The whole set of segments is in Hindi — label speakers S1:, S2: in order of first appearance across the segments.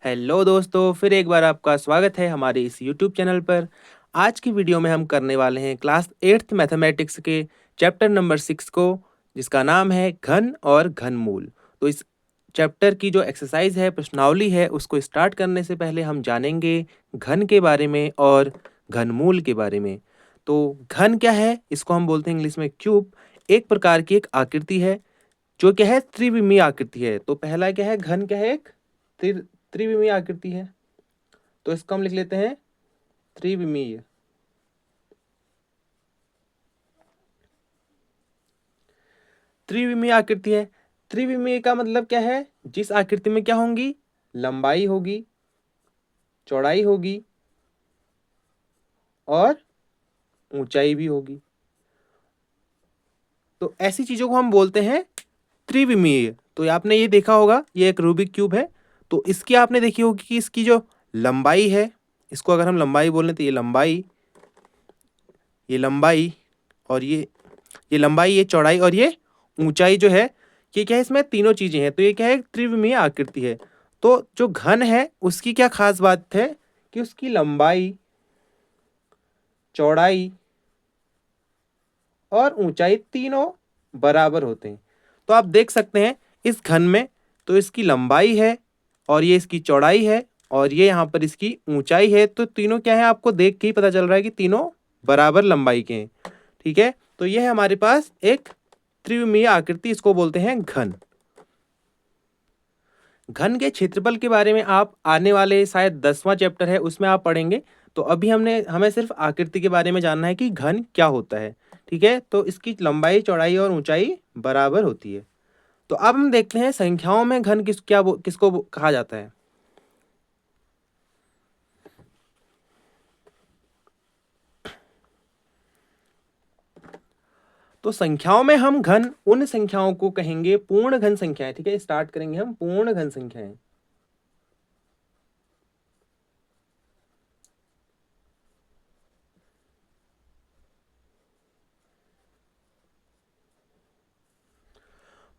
S1: हेलो दोस्तों, फिर एक बार आपका स्वागत है हमारे इस यूट्यूब चैनल पर। आज की वीडियो में हम करने वाले हैं क्लास 8th मैथमेटिक्स के चैप्टर नंबर 6 को, जिसका नाम है घन और घनमूल। तो इस चैप्टर की जो एक्सरसाइज है, प्रश्नावली है, उसको स्टार्ट करने से पहले हम जानेंगे घन के बारे में और घनमूल के बारे में। तो घन क्या है? इसको हम बोलते हैं इंग्लिश में क्यूब। एक प्रकार की एक आकृति है जो क्या है, त्रिविमीय आकृति है। तो पहला क्या है, घन क्या है? एक त्रिविमीय आकृति है। तो इसको हम लिख लेते हैं त्रिविमीय। त्रिविमीय आकृति है। त्रिविमीय का मतलब क्या है? जिस आकृति में क्या होंगी, लंबाई होगी, चौड़ाई होगी और ऊंचाई भी होगी। तो ऐसी चीजों को हम बोलते हैं त्रिविमीय। तो आपने ये देखा होगा, ये एक रूबिक क्यूब है। तो इसकी आपने देखी होगी कि इसकी जो लंबाई है, इसको अगर हम लंबाई बोल लें तो ये लंबाई और ये लंबाई, ये चौड़ाई और ये ऊंचाई जो है, ये क्या है, इसमें तीनों चीजें हैं। तो ये क्या है, त्रिविमीय आकृति है। तो जो घन है उसकी क्या खास बात है कि उसकी लंबाई, चौड़ाई और ऊंचाई तीनों बराबर होते हैं। तो आप देख सकते हैं इस घन में, तो इसकी लंबाई है और ये इसकी चौड़ाई है और ये यहाँ पर इसकी ऊंचाई है। तो तीनों क्या है, आपको देख के ही पता चल रहा है कि तीनों बराबर लंबाई के हैं। ठीक है, तो ये है हमारे पास एक त्रिविमीय आकृति, इसको बोलते हैं घन। घन के क्षेत्रफल के बारे में आप आने वाले शायद 10वां चैप्टर है उसमें आप पढ़ेंगे। तो अभी हमें सिर्फ आकृति के बारे में जानना है कि घन क्या होता है। ठीक है, तो इसकी लंबाई, चौड़ाई और ऊंचाई बराबर होती है। तो अब हम देखते हैं संख्याओं में घन किसको कहा जाता है। तो संख्याओं में हम घन उन संख्याओं को कहेंगे पूर्ण घन संख्याएं। ठीक है, स्टार्ट करेंगे हम पूर्ण घन संख्याएं।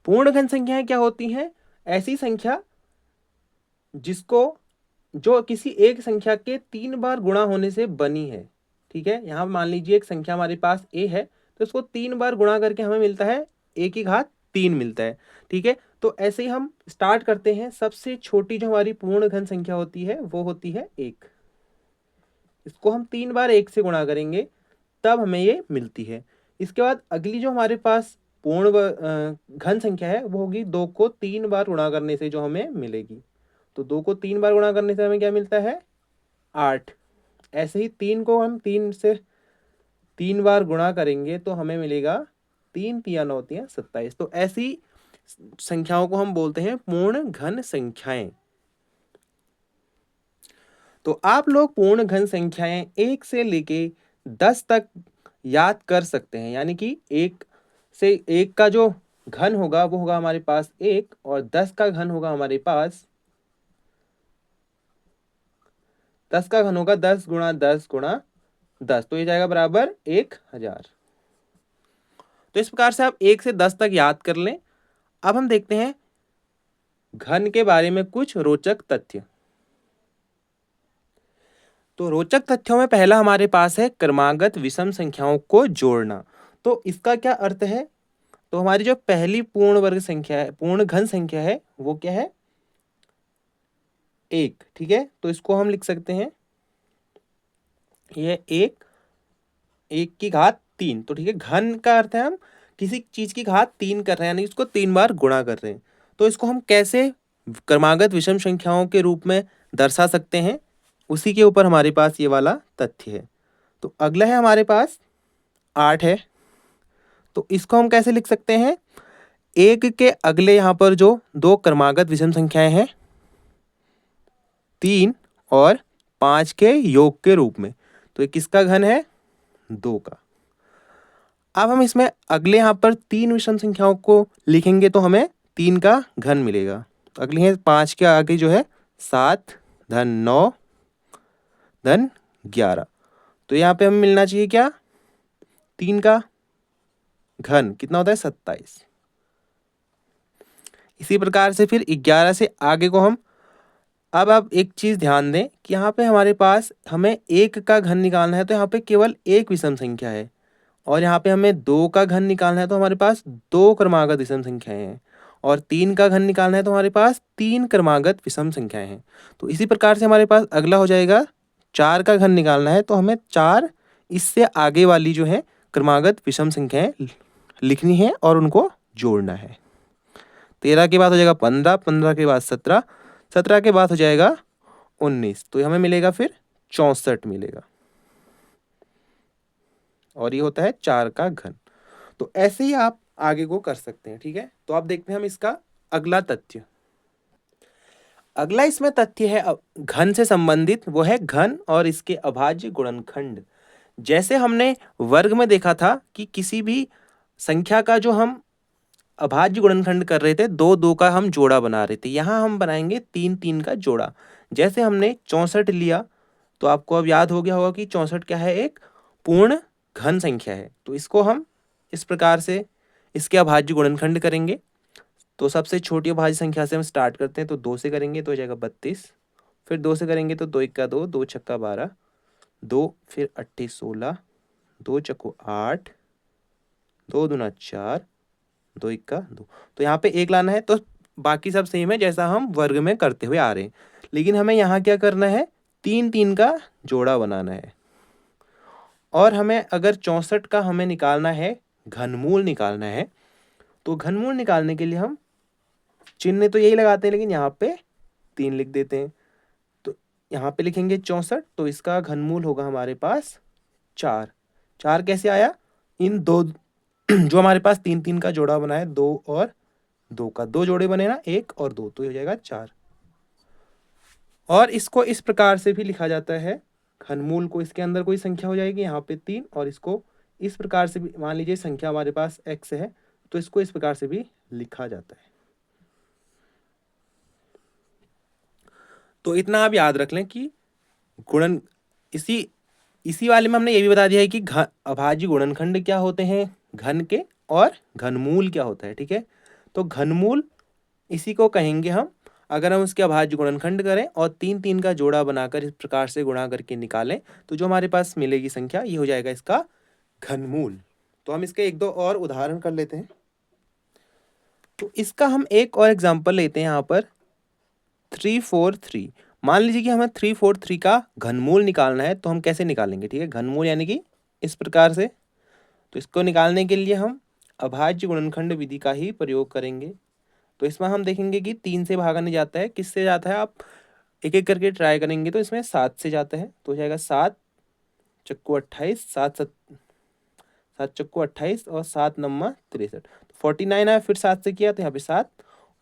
S1: पूर्ण घन संख्याएं क्या होती हैं? ऐसी संख्या जिसको जो किसी एक संख्या के 3 बार गुणा होने से बनी है। ठीक है, यहाँ मान लीजिए एक संख्या हमारे पास a है, तो इसको 3 बार गुणा करके हमें मिलता है a⁻³ मिलता है। ठीक है, तो ऐसे ही हम स्टार्ट करते हैं। सबसे छोटी जो हमारी पूर्ण घन संख्या होती है वो होती है 1। इसको हम 3 बार 1 से गुणा करेंगे तब हमें ये मिलती है। इसके बाद अगली जो हमारे पास घन संख्या है वो होगी 2 को 3 बार गुणा करने से जो हमें मिलेगी। तो 2 को 3 बार गुणा करने से हमें क्या मिलता है? 8। ऐसे ही 3 को हम 3 से 3 बार गुणा करेंगे तो हमें मिलेगा 3×3=9=27। तो ऐसी संख्याओं को हम बोलते हैं पूर्ण घन संख्याएं। तो आप लोग पूर्ण घन संख्याएं 1 से लेके 10 तक याद कर सकते हैं। यानी कि 1 का जो घन होगा वो होगा हमारे पास 1 और 10 का घन होगा हमारे पास 10 का घन होगा 10×10×10। तो ये जाएगा बराबर 1000। तो इस प्रकार से आप 1 से 10 तक याद कर लें। अब हम देखते हैं घन के बारे में कुछ रोचक तथ्य। तो रोचक तथ्यों में पहला हमारे पास है क्रमागत विषम संख्याओं को जोड़ना। तो इसका क्या अर्थ है? तो हमारी जो पहली पूर्ण वर्ग संख्या है, पूर्ण घन संख्या है, वो क्या है? 1। ठीक है, तो इसको हम लिख सकते हैं, ये 1 की घात 3। तो ठीक है, घन का अर्थ है हम किसी चीज की घात 3 कर रहे हैं, यानी इसको 3 बार गुणा कर रहे हैं। तो इसको हम कैसे क्रमागत विषम संख्याओं के रूप में दर्शा सकते हैं, उसी के ऊपर हमारे पास ये वाला तथ्य है। तो अगला है हमारे पास 8 है। तो इसको हम कैसे लिख सकते हैं? 1 के अगले यहाँ पर जो 2 क्रमागत विषम संख्याएं हैं, 3 और 5 के योग के रूप में। तो ये किसका घन है? 2 का। अब हम इसमें अगले यहाँ पर 3 विषम संख्याओं को लिखेंगे तो हमें 3 का घन मिलेगा। तो अगली है 5 के आगे जो है 7 धन 9 धन 11। तो यहाँ पे हमें मिलना चाहिए क्या? 3 का घन कितना होता है? 27। इसी प्रकार से फिर 11 से आगे को हम अब आप एक चीज़ ध्यान दें कि यहाँ पे हमारे पास हमें 1 का घन निकालना है तो यहाँ पे केवल एक विषम संख्या है, और यहाँ पे हमें 2 का घन निकालना है तो हमारे पास 2 क्रमागत विषम संख्याएं हैं, और 3 का घन निकालना है तो हमारे पास 3 क्रमागत विषम संख्याएं हैं। तो इसी प्रकार से हमारे पास अगला हो जाएगा 4 का घन निकालना है तो हमें 4 इससे आगे वाली जो है क्रमागत विषम संख्याएं लिखनी है और उनको जोड़ना है। 13 के बाद हो जाएगा 15, 15 के बाद 17, 17 के बाद हो जाएगा 19, तो हमें मिलेगा फिर 64 मिलेगा, और ये होता है 4 का घन। तो ऐसे ही आप आगे को कर सकते हैं। ठीक है, तो आप देखते हैं हम इसका अगला तथ्य। अगला इसमें तथ्य है घन से संबंधित, वो है घन और इसके अभाज्य गुणनखंड। जैसे हमने वर्ग में देखा था कि किसी भी संख्या का जो हम अभाज्य गुणनखंड कर रहे थे, 2 2 का हम जोड़ा बना रहे थे, यहाँ हम बनाएंगे 3 3 का जोड़ा। जैसे हमने 64 लिया तो आपको अब याद हो गया होगा कि 64 क्या है, एक पूर्ण घन संख्या है। तो इसको हम इस प्रकार से इसके अभाज्य गुणनखंड करेंगे। तो सबसे छोटी अभाज्य संख्या से हम स्टार्ट करते हैं, तो 2 से करेंगे तो हो जाएगा 32, फिर 2 से करेंगे तो 2 1 2, 2 6 12, 2 फिर 28 16, 2 चक्को 8, 2 दूना 4, 2 1 2। तो यहाँ पे 1 लाना है, तो बाकी सब सेम है जैसा हम वर्ग में करते हुए आ रहे हैं, लेकिन हमें यहाँ क्या करना है, 3 3 का जोड़ा बनाना है। और हमें अगर 64 का हमें निकालना है, घनमूल निकालना है, तो घनमूल निकालने के लिए हम चिन्ह तो यही लगाते हैं, लेकिन यहाँ पे 3 लिख देते हैं। तो यहाँ पे लिखेंगे 64, तो इसका घनमूल होगा हमारे पास 4। 4 कैसे आया, इन दो जो हमारे पास 3 3 का जोड़ा बना है, 2 और 2 का 2 जोड़े बने ना, 1 और 2, तो ये हो जाएगा 4। और इसको इस प्रकार से भी लिखा जाता है, घनमूल को इसके अंदर कोई संख्या हो जाएगी यहाँ पे 3, और इसको इस प्रकार से भी, मान लीजिए संख्या हमारे पास x है, तो इसको इस प्रकार से भी लिखा जाता है। तो इतना आप याद रख लें कि गुणन इसी वाले में हमने ये भी बता दिया है कि अभाज्य गुणनखंड क्या होते हैं घन के, और घनमूल क्या होता है। ठीक है, तो घनमूल इसी को कहेंगे हम अगर हम उसके अभाज्य गुणनखंड करें और 3 3 का जोड़ा बनाकर इस प्रकार से गुणा करके निकालें, तो जो हमारे पास मिलेगी संख्या, ये हो जाएगा इसका घनमूल। तो हम इसके 1 2 और उदाहरण कर लेते हैं। तो इसका हम एक और एग्जाम्पल लेते हैं यहाँ पर 343। मान लीजिए कि हमें 343 का घनमूल निकालना है, तो हम कैसे निकालेंगे। ठीक है, घनमूल यानी कि इस प्रकार से। तो इसको निकालने के लिए हम अभाज्य गुणनखंड विधि का ही प्रयोग करेंगे। तो इसमें हम देखेंगे कि 3 से भागा नहीं जाता है, किससे जाता है, आप एक एक करके ट्राई करेंगे तो इसमें 7 से जाता है। तो हो जाएगा 7 चक्कू 28, 7 चक्कू 28 और 7 नम्मा 63, 49 है। फिर 7 से किया तो यहाँ पे 7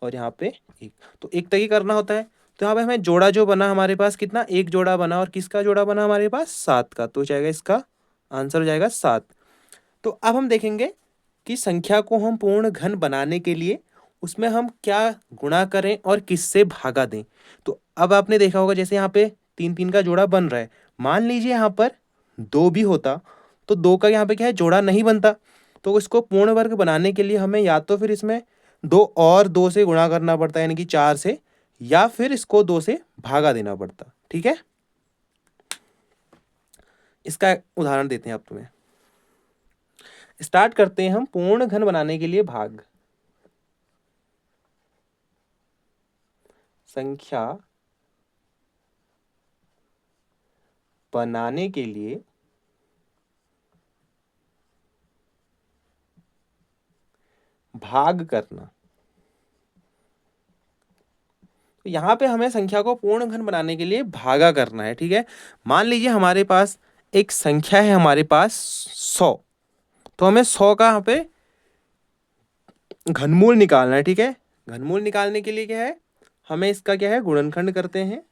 S1: और यहाँ पे 1, तो एक तक ही करना होता है। तो यहाँ पे हमें जोड़ा जो बना हमारे पास कितना, एक जोड़ा बना, और किसका जोड़ा बना हमारे पास 7 का, तो हो जाएगा इसका आंसर हो जाएगा 7। तो अब हम देखेंगे कि संख्या को हम पूर्ण घन बनाने के लिए उसमें हम क्या गुणा करें और किससे भागा दें। तो अब आपने देखा होगा जैसे यहाँ पे 3 3 का जोड़ा बन रहा है, मान लीजिए यहाँ पर 2 भी होता तो 2 का यहाँ पे क्या है, जोड़ा नहीं बनता। तो इसको पूर्ण वर्ग बनाने के लिए हमें या तो फिर इसमें 2 और 2 से गुणा करना पड़ता है यानी कि 4 से, या फिर इसको 2 से भागा देना पड़ता। ठीक है, इसका उदाहरण देते हैं आप तुम्हें। स्टार्ट करते हैं हम पूर्ण घन बनाने के लिए भाग। संख्या बनाने के लिए भाग करना। तो यहाँ पे हमें संख्या को पूर्ण घन बनाने के लिए भागा करना है। ठीक है, मान लीजिए हमारे पास एक संख्या है, हमारे पास 100, तो हमें 100 का यहाँ पे घनमूल निकालना है। ठीक है, घनमूल निकालने के लिए क्या है, हमें इसका क्या है, गुणनखंड करते हैं।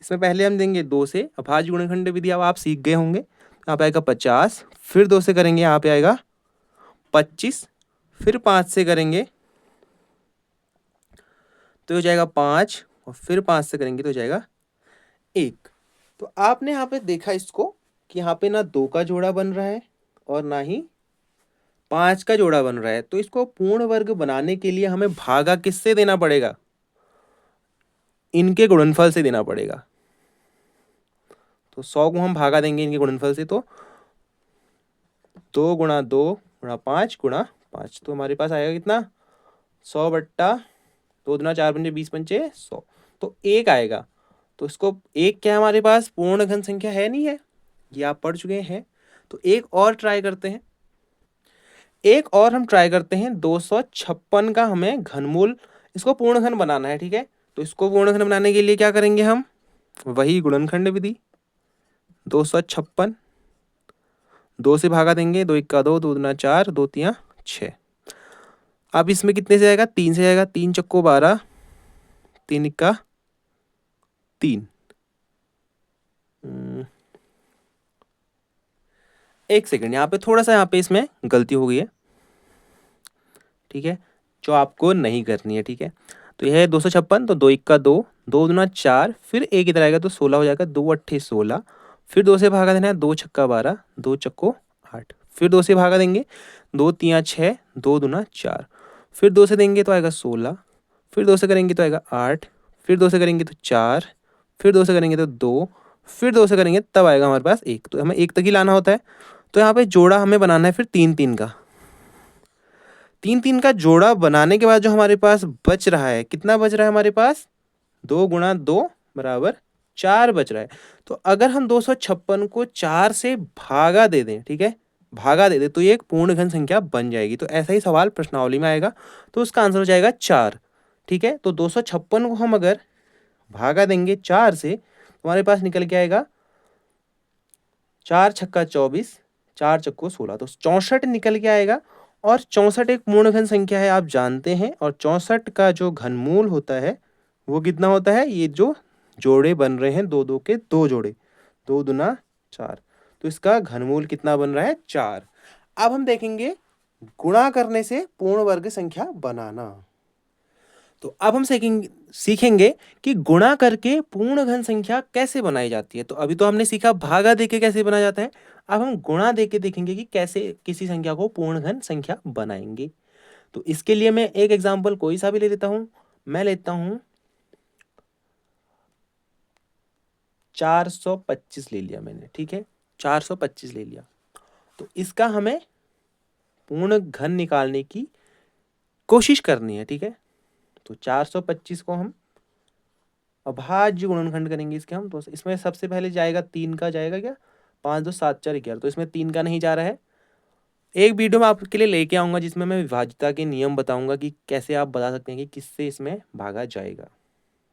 S1: इसमें पहले हम देंगे 2 से, अभाज्य गुणनखंड विधि अब आप सीख गए होंगे। यहाँ पे आएगा 50, फिर 2 से करेंगे यहाँ पे आएगा 25, फिर 5 से करेंगे तो हो जाएगा 5, और फिर 5 से करेंगे तो हो जाएगा 1। तो आपने यहाँ पे देखा इसको कि यहाँ पे ना 2 का जोड़ा बन रहा है और ना ही 5 का जोड़ा बन रहा है। तो इसको पूर्ण वर्ग बनाने के लिए हमें भागा किससे देना पड़ेगा, इनके गुणनफल से देना पड़ेगा। तो 100 को हम भागा देंगे इनके गुणनफल से, तो 2 गुणा 2 गुणा 5 गुणा 5, तो हमारे पास आएगा कितना, 100 बट्टा 2 दूना 4 पंजे 20 पंचे 100, तो 1 आएगा। तो इसको एक क्या हमारे पास पूर्ण घन संख्या है नहीं है, ये आप पढ़ चुके हैं। तो एक और ट्राई करते हैं, एक और हम ट्राई करते हैं। 256 का हमें घनमूल, इसको पूर्ण घन बनाना है, ठीक है। तो इसको पूर्ण घन बनाने के लिए क्या करेंगे हम, वही गुणनखंड विधि। 256 2 से भागा देंगे, 2 1 2, 2 दूना 4, 2 3 6। अब इसमें कितने से जाएगा, 3 से जाएगा, 3 चक्को 12, 3 1 3। एक सेकंड, यहाँ पे थोड़ा सा, यहाँ पे इसमें गलती हो गई है, ठीक है, जो आपको नहीं करनी है, ठीक है। तो यह है 256, तो 2 1 2, 2 दूना 4, फिर एक इधर आएगा तो 16 हो जाएगा, 2 8 16, फिर 2 से भागा देना है, 2 छक्का 12, 2 चक्को 8, फिर 2 से भागा देंगे, 2 3 6, 2 दूना 4, फिर 2 से देंगे तो आएगा 16, फिर 2 से करेंगे तो आएगा 8, फिर 2 से करेंगे तो 4, फिर 2 से करेंगे तो 2, फिर 2 से करेंगे तब आएगा हमारे पास 1। तो हमें 1 तक ही लाना होता है। तो यहाँ पे जोड़ा हमें बनाना है फिर 3 3 का, 3 3 का जोड़ा बनाने के बाद जो हमारे पास बच रहा है, कितना बच रहा है हमारे पास, 2 गुणा 2 बराबर 4 बच रहा है। तो अगर हम 256 को 4 से भागा दे दें, ठीक है, भागा दे दें, तो ये एक पूर्ण घन संख्या बन जाएगी। तो ऐसा ही सवाल प्रश्नावली में आएगा, तो उसका आंसर हो जाएगा 4, ठीक है। तो 256 को हम अगर भागा देंगे 4 से, तो हमारे पास निकल के आएगा 4 छक्का 24, 4 चक्को 16, तो 64 निकल के आएगा। और 64 एक पूर्ण घन संख्या है, आप जानते हैं। और 64 का जो घनमूल होता है वो कितना होता है, ये जो जोड़े बन रहे हैं, 2 2 के 2 जोड़े, 2 दूना 4, तो इसका घनमूल कितना बन रहा है, 4। अब हम देखेंगे गुणा करने से पूर्ण वर्ग संख्या बनाना। तो अब हम सीखेंगे कि गुणा करके पूर्ण घन संख्या कैसे बनाई जाती है। तो अभी तो हमने सीखा भागा देके कैसे बनाया जाता है, अब हम गुणा देके देखेंगे कि कैसे किसी संख्या को पूर्ण घन संख्या बनाएंगे। तो इसके लिए मैं एक एग्जांपल कोई सा भी ले लेता हूं, मैं लेता हूं 425 ले लिया मैंने, ठीक है, 425 ले लिया। तो इसका हमें पूर्ण घन निकालने की कोशिश करनी है, ठीक है। तो 425 को हम अभाज्य गुणनखंड करेंगे इसके हम। तो इसमें सबसे पहले जाएगा 3 का, जाएगा क्या, 5 2 7 4 11, तो इसमें 3 का नहीं जा रहा है। एक वीडियो मैं आपके लिए लेके आऊंगा जिसमें मैं विभाज्यता के नियम बताऊंगा कि कैसे आप बता सकते हैं कि किससे इसमें भागा जाएगा।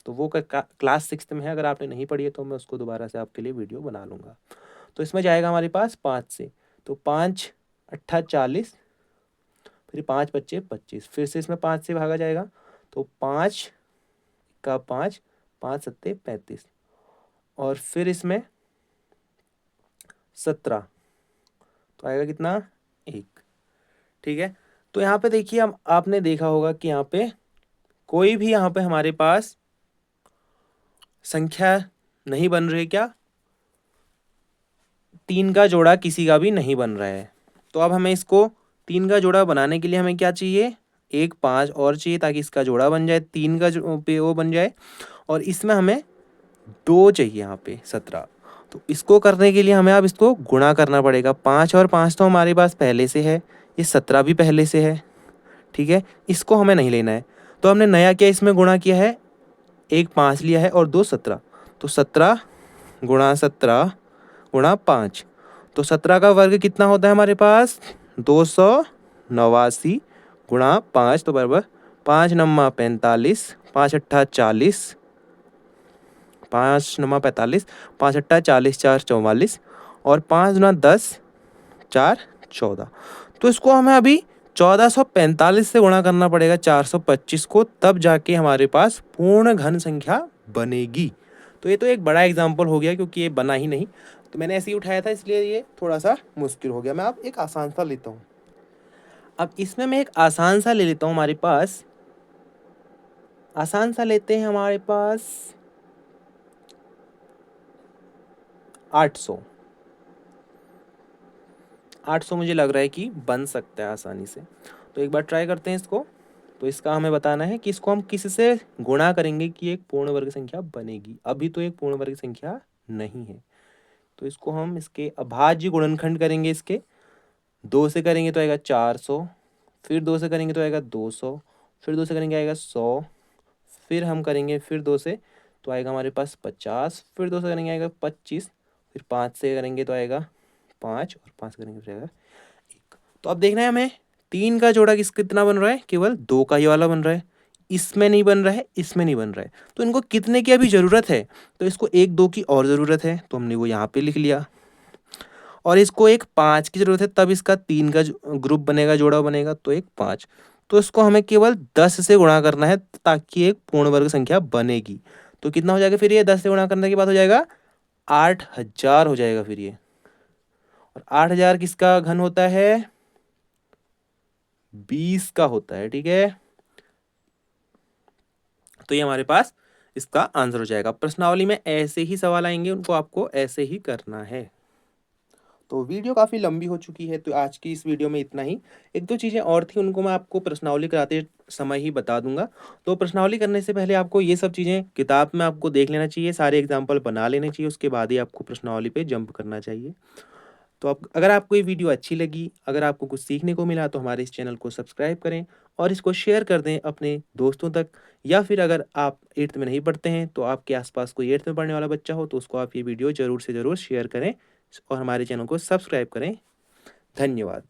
S1: तो वो क्लास 6 में है, अगर आपने नहीं पढ़ी है तो मैं उसको दोबारा से आपके लिए वीडियो बना लूंगा। तो इसमें जाएगा हमारे पास 5 से, तो 5 8 40, फिर 5 बच्चे 25, फिर से इसमें 5 से भागा जाएगा, तो 5 का 5, 5 सत्ते 35, और फिर इसमें 17, तो आएगा कितना, 1, ठीक है। तो यहाँ पे देखिए, हम आपने देखा होगा कि यहाँ पे कोई भी यहाँ पे हमारे पास संख्या नहीं बन रही, क्या 3 का जोड़ा किसी का भी नहीं बन रहा है। तो अब हमें इसको 3 का जोड़ा बनाने के लिए हमें क्या चाहिए, 1 5 और चाहिए ताकि इसका जोड़ा बन जाए, 3 का पे वो बन जाए। और इसमें हमें 2 चाहिए यहाँ पे 17। तो इसको करने के लिए हमें अब इसको गुणा करना पड़ेगा। 5 और 5 तो हमारे पास पहले से है, ये 17 भी पहले से है, ठीक है, इसको हमें नहीं लेना है। तो हमने नया क्या इसमें गुणा किया है, 1 5 लिया है और 2 17, तो 17 गुणा 17 गुणा 5, तो 17 का वर्ग कितना होता है हमारे पास, 289 गुणा 5, तो बराबर 5 9 45, 5 8 40, 5 9 45, 5 8 40, 4 44, और 5 9 10, 4 14। तो इसको हमें अभी 1445 से गुणा करना पड़ेगा 425 को, तब जाके हमारे पास पूर्ण घन संख्या बनेगी। तो ये तो एक बड़ा एग्जाम्पल हो गया क्योंकि ये बना ही नहीं, तो मैंने ऐसे ही उठाया था, इसलिए ये थोड़ा सा मुश्किल हो गया। मैं अब एक आसान सा लेता हूँ। अब इसमें मैं एक आसान सा ले लेता हूँ, हमारे पास आसान सा लेते हैं, हमारे पास 800 800 मुझे लग रहा है कि बन सकता है आसानी से। तो एक बार ट्राई करते हैं इसको। तो इसका हमें बताना है कि इसको हम किससे गुणा करेंगे कि एक पूर्ण वर्ग संख्या बनेगी। अभी तो एक पूर्ण वर्ग संख्या नहीं है, तो इसको हम इसके अभाज्य गुणनखंड करेंगे। इसके 2 से करेंगे तो आएगा 400, फिर 2 से करेंगे तो आएगा 200, फिर 2 से करेंगे आएगा 100, फिर हम करेंगे फिर 2 से तो आएगा हमारे पास 50, फिर 2 से करेंगे आएगा 25, फिर 5 से करेंगे तो आएगा 5 और 5 करेंगे तो आएगा 1। तो अब देखना है हमें 3 का जोड़ा कितना बन रहा है, केवल 2 का ही वाला बन रहा है, इसमें नहीं बन रहा है, इसमें नहीं बन रहा है। तो इनको कितने की अभी ज़रूरत है, तो इसको 1 2 की और ज़रूरत है, तो हमने वो यहाँ पे लिख लिया। और इसको एक 5 की ज़रूरत है, तब इसका 3 का ग्रुप बनेगा, जोड़ा बनेगा, तो एक 5। तो इसको हमें केवल 10 से गुणा करना है ताकि एक पूर्ण वर्ग संख्या बनेगी। तो कितना हो जाएगा फिर ये 10 से गुणा करने के बाद हो जाएगा 8000 हो जाएगा फिर ये। और 8000 किसका घन होता है, 20 का होता है, ठीक है। तो ये हमारे पास इसका आंसर हो जाएगा। प्रश्नावली में ऐसे ही सवाल आएंगे, उनको आपको ऐसे ही करना है। तो वीडियो काफ़ी लंबी हो चुकी है, तो आज की इस वीडियो में इतना ही। एक दो चीज़ें और थी, उनको मैं आपको प्रश्नावली कराते समय ही बता दूंगा। तो प्रश्नावली करने से पहले आपको ये सब चीज़ें किताब में आपको देख लेना चाहिए, सारे एग्जाम्पल बना लेने चाहिए, उसके बाद ही आपको प्रश्नावली पे जंप करना चाहिए। तो आप, अगर आपको ये वीडियो अच्छी लगी, अगर आपको कुछ सीखने को मिला, तो हमारे इस चैनल को सब्सक्राइब करें और इसको शेयर कर दें अपने दोस्तों तक। या फिर अगर आप 8th में नहीं पढ़ते हैं, तो आपके आसपास कोई 8th में पढ़ने वाला बच्चा हो, तो उसको आप ये वीडियो ज़रूर से ज़रूर शेयर करें और हमारे चैनल को सब्सक्राइब करें। धन्यवाद।